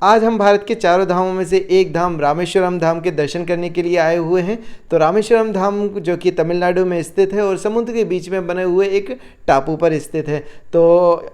आज हम भारत के चारों धामों में से एक धाम रामेश्वरम धाम के दर्शन करने के लिए आए हुए हैं। तो रामेश्वरम धाम जो कि तमिलनाडु में स्थित है और समुद्र के बीच में बने हुए एक टापू पर स्थित है। तो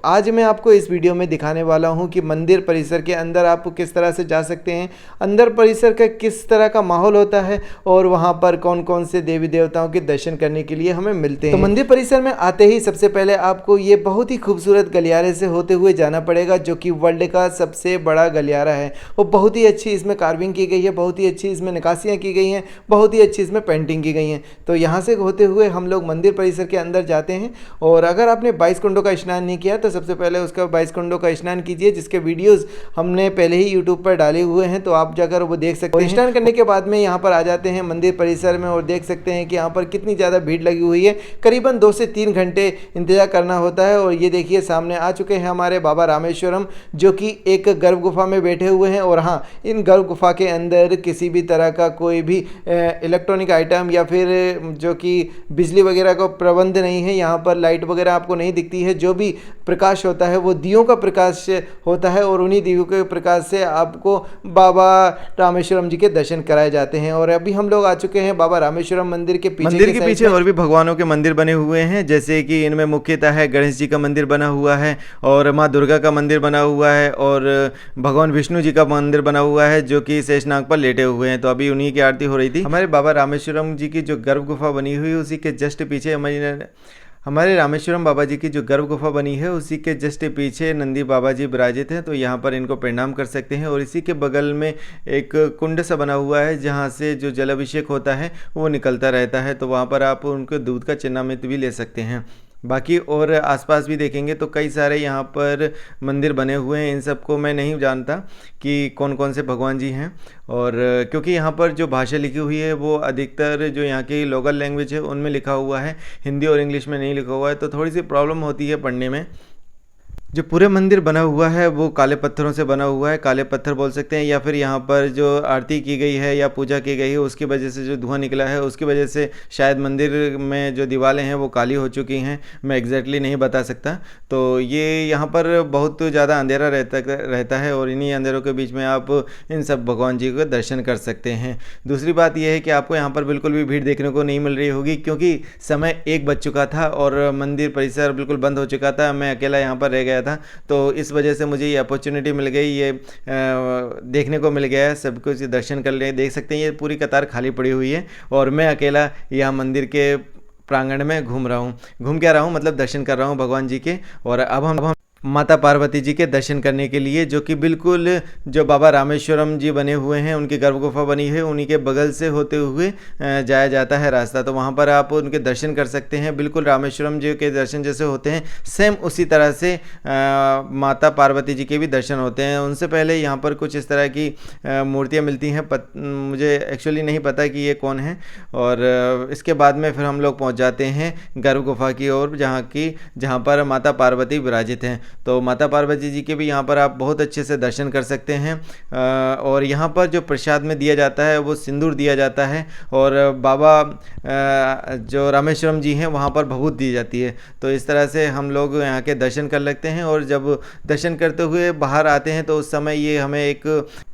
आज मैं आपको इस वीडियो में दिखाने वाला हूं कि मंदिर परिसर के अंदर आप किस तरह से जा सकते हैं, अंदर परिसर का किस तरह का माहौल होता है और वहाँ पर कौन कौन से देवी देवताओं के दर्शन करने के लिए हमें मिलते हैं। तो मंदिर परिसर में आते ही सबसे पहले आपको ये बहुत ही खूबसूरत गलियारे से होते हुए जाना पड़ेगा, जो कि वर्ल्ड का सबसे बड़ा गलियारा है। वो बहुत ही अच्छी इसमें कार्विंग की गई है, बहुत ही अच्छी इसमें नक्काशियाँ की गई हैं, बहुत ही अच्छी इसमें पेंटिंग की गई हैं। तो यहाँ से होते हुए हम लोग मंदिर परिसर के अंदर जाते हैं। और अगर आपने 22 कुंडों का स्नान नहीं किया तो सबसे पहले उसका 22 कुंडों का स्नान कीजिए, जिसके वीडियोस हमने पहले ही यूट्यूब पर डाले हुए हैं, तो आप जाकर वो देख सकते हैं। स्नान करने के बाद में यहाँ पर आ जाते हैं मंदिर परिसर में और देख सकते हैं कि यहाँ पर कितनी ज़्यादा भीड़ लगी हुई है। करीबन 2 से 3 घंटे इंतजार करना होता है। और ये देखिए सामने आ चुके हैं हमारे बाबा रामेश्वरम, जो कि एक गर्भ गुफा में बैठे हुए हैं। और हाँ, इन गर्भ गुफा के अंदर किसी भी तरह का कोई भी इलेक्ट्रॉनिक आइटम या फिर जो कि बिजली वगैरह का प्रबंध नहीं है। यहाँ पर लाइट वगैरह आपको नहीं दिखती है। जो भी प्रकाश होता है वो दियों का प्रकाश होता है और उन्हीं दियों के प्रकाश से आपको बाबा रामेश्वरम जी के दर्शन कराए जाते हैं। और अभी हम लोग आ चुके हैं बाबा रामेश्वरम मंदिर के पीछे और भी भगवानों के मंदिर बने हुए हैं, जैसे कि इनमें मुख्यतः है गणेश जी का मंदिर बना हुआ है और माँ दुर्गा का मंदिर बना हुआ है और भगवान विष्णु जी का मंदिर बना हुआ है, जो कि शेषनाग पर लेटे हुए हैं। तो अभी उन्हीं की आरती हो रही थी। हमारे बाबा रामेश्वरम जी की जो गर्भ गुफा बनी हुई है उसी के जस्ट पीछे हमारे रामेश्वरम बाबा जी की जो गर्भ गुफा बनी है उसी के जस्ट पीछे नंदी बाबा जी विराजित हैं। तो यहाँ पर इनको प्रणाम कर सकते हैं। और इसी के बगल में एक कुंड सा बना हुआ है जहाँ से जो जल अभिषेक होता है वो निकलता रहता है। तो वहाँ पर आप उनके दूध का चिन्हामित भी ले सकते हैं। बाकी और आसपास भी देखेंगे तो कई सारे यहाँ पर मंदिर बने हुए हैं। इन सबको मैं नहीं जानता कि कौन कौन से भगवान जी हैं, और क्योंकि यहाँ पर जो भाषा लिखी हुई है वो अधिकतर जो यहाँ की लोकल लैंग्वेज है उनमें लिखा हुआ है, हिंदी और इंग्लिश में नहीं लिखा हुआ है। तो थोड़ी सी प्रॉब्लम होती है पढ़ने में। जो पूरे मंदिर बना हुआ है वो काले पत्थरों से बना हुआ है, काले पत्थर बोल सकते हैं, या फिर यहाँ पर जो आरती की गई है या पूजा की गई है उसकी वजह से जो धुआं निकला है उसकी वजह से शायद मंदिर में जो दीवारें हैं वो काली हो चुकी हैं। मैं एग्जैक्टली नहीं बता सकता। तो ये यहाँ पर बहुत ज़्यादा अंधेरा रहता है और इन्हीं अंधेरों के बीच में आप इन सब भगवान जी का दर्शन कर सकते हैं। दूसरी बात यह है कि आपको यहाँ पर बिल्कुल भी भीड़ देखने को नहीं मिल रही होगी, क्योंकि समय 1 बज चुका था और मंदिर परिसर बिल्कुल बंद हो चुका था। मैं अकेला यहाँ पर रह गया था, तो इस वजह से मुझे ये अपॉर्चुनिटी मिल गई, ये देखने को मिल गया है। सब कुछ दर्शन कर ले, देख सकते हैं ये पूरी कतार खाली पड़ी हुई है और मैं अकेला यहाँ मंदिर के प्रांगण में घूम क्या रहा हूँ, मतलब दर्शन कर रहा हूँ भगवान जी के। और अब हम माता पार्वती जी के दर्शन करने के लिए, जो कि बिल्कुल जो बाबा रामेश्वरम जी बने हुए हैं उनकी गर्भ गुफा बनी है उन्हीं के बगल से होते हुए जाया जाता है रास्ता। तो वहाँ पर आप उनके दर्शन कर सकते हैं। बिल्कुल रामेश्वरम जी के दर्शन जैसे होते हैं सेम उसी तरह से माता पार्वती जी के भी दर्शन होते हैं। उनसे पहले यहाँ पर कुछ इस तरह की मूर्तियाँ मिलती हैं, मुझे एक्चुअली नहीं पता कि ये कौन है। और इसके बाद में फिर हम लोग पहुँच जाते हैं गर्भ गुफा की ओर, जहाँ पर माता पार्वती विराजित हैं। तो माता पार्वती जी के भी यहाँ पर आप बहुत अच्छे से दर्शन कर सकते हैं। और यहाँ पर जो प्रसाद में दिया जाता है वो सिंदूर दिया जाता है और बाबा जो रामेश्वरम जी हैं वहाँ पर भभूत दी जाती है। तो इस तरह से हम लोग यहाँ के दर्शन कर लेते हैं। और जब दर्शन करते हुए बाहर आते हैं तो उस समय ये हमें एक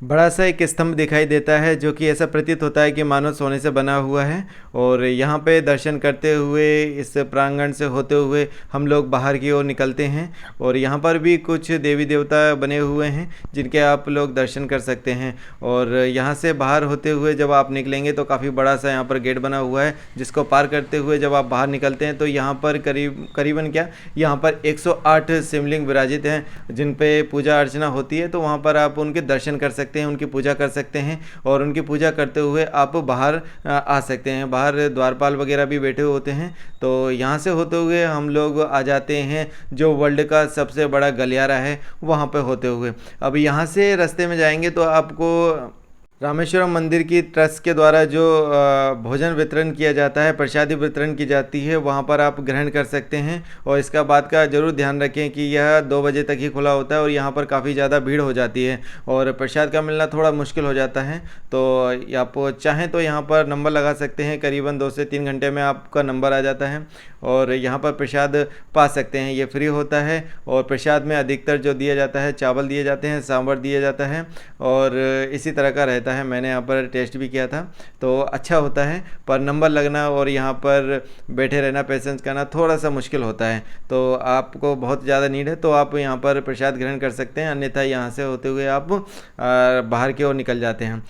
बड़ा सा एक स्तंभ दिखाई देता है, जो कि ऐसा प्रतीत होता है कि मानो सोने से बना हुआ है। और यहाँ पे दर्शन करते हुए इस प्रांगण से होते हुए हम लोग बाहर की ओर निकलते हैं। और यहाँ पर भी कुछ देवी देवता बने हुए हैं जिनके आप लोग दर्शन कर सकते हैं। और यहाँ से बाहर होते हुए जब आप निकलेंगे तो काफ़ी बड़ा सा यहाँ पर गेट बना हुआ है, जिसको पार करते हुए जब आप बाहर निकलते हैं तो यहाँ पर करीबन यहाँ पर 108 शिवलिंग विराजित हैं जिन पे पूजा अर्चना होती है। तो वहाँ पर आप उनके दर्शन कर सकते हैं, उनकी पूजा कर सकते हैं और उनकी पूजा करते हुए आप बाहर आ सकते हैं। बाहर द्वारपाल वगैरह भी बैठे होते हैं। तो यहाँ से होते हुए हम लोग आ जाते हैं जो वर्ल्ड का सबसे बड़ा गलियारा है वहाँ पे होते हुए। अब यहाँ से रास्ते में जाएंगे तो आपको रामेश्वरम मंदिर की ट्रस्ट के द्वारा जो भोजन वितरण किया जाता है, प्रसादी वितरण की जाती है, वहाँ पर आप ग्रहण कर सकते हैं। और इसका बात का ज़रूर ध्यान रखें कि यह 2 बजे तक ही खुला होता है और यहाँ पर काफ़ी ज़्यादा भीड़ हो जाती है और प्रसाद का मिलना थोड़ा मुश्किल हो जाता है। तो आप चाहें तो यहाँ पर नंबर लगा सकते हैं, करीबन 2 से 3 घंटे में आपका नंबर आ जाता है। और यहाँ पर प्रसाद पा सकते हैं। ये फ्री होता है और प्रसाद में अधिकतर जो दिया जाता है चावल दिए जाते हैं, सांभर दिया जाता है और इसी तरह का रहता है। मैंने यहाँ पर टेस्ट भी किया था तो अच्छा होता है, पर नंबर लगना और यहाँ पर बैठे रहना, पेशेंस करना थोड़ा सा मुश्किल होता है। तो आपको बहुत ज़्यादा नीड है तो आप यहाँ पर प्रसाद ग्रहण कर सकते हैं, अन्यथा यहाँ से होते हुए आप बाहर की ओर निकल जाते हैं।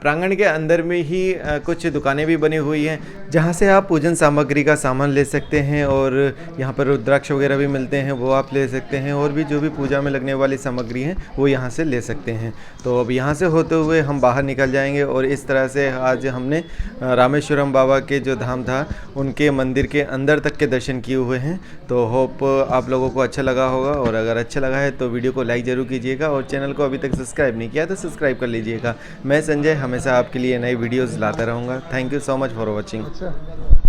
प्रांगण के अंदर में ही कुछ दुकानें भी बनी हुई हैं जहाँ से आप पूजन सामग्री का सामान ले सकते हैं और यहाँ पर रुद्राक्ष वगैरह भी मिलते हैं, वो आप ले सकते हैं और भी जो भी पूजा में लगने वाली सामग्री हैं वो यहाँ से ले सकते हैं। तो अब यहाँ से होते हुए हम बाहर निकल जाएंगे और इस तरह से आज हमने रामेश्वरम बाबा के जो धाम था उनके मंदिर के अंदर तक के दर्शन किए हुए हैं। तो होप आप लोगों को अच्छा लगा होगा और अगर अच्छा लगा है तो वीडियो को लाइक ज़रूर कीजिएगा और चैनल को अभी तक सब्सक्राइब नहीं किया तो सब्सक्राइब कर लीजिएगा। मैं संजय हमेशा आपके लिए नई वीडियोज़ लाता रहूँगा। Thank you so much for watching.